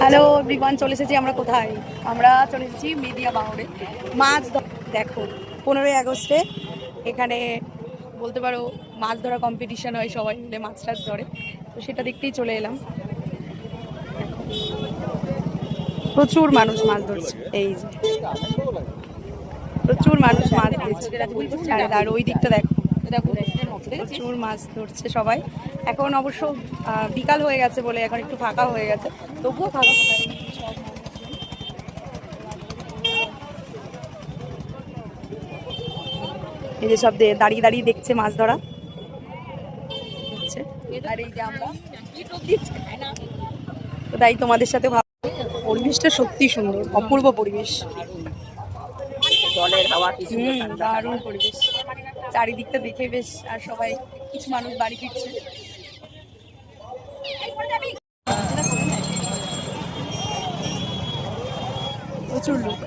Hello everyone, চলে এসেছি আমরা কোথায়? আমরা চলে এসেছি মিডিয়া বাহরে মাছ দেখো 15ই আগস্টে এখানে বলতে পারো মাছ ধরা কম্পিটিশন হয়, সবাই মিলে মাছ টাছ ধরে, তো সেটা দেখতেই চলে এলাম। প্রচুর মানুষ মাছ ধরছে, এই যে প্রচুর মানুষ মাছ ধরছে। আর ওই দিকটা দেখো, প্রচুর মাছ ধরছে সবাই। এখন অবশ্য বিকাল হয়ে গেছে বলে এখন একটু ফাঁকা হয়ে গেছে, তবুও ফাঁকা ফাঁকা সব মানুষজন। এই যে সব দাঁড়িয়ে দাঁড়িয়ে দেখছে মাছ ধরা হচ্ছে। আর এই যে আমরা তো তাই তোমাদের সাথে পরিবেশটা সত্যি সুন্দর, অপূর্ব পরিবেশ, জলের হাওয়া দারুণ পরিবেশ। চারিদিকটা দেখে বেশ, আর সবাই কিছু মানুষ বাড়ি ফিরছে। প্রচুর লোক।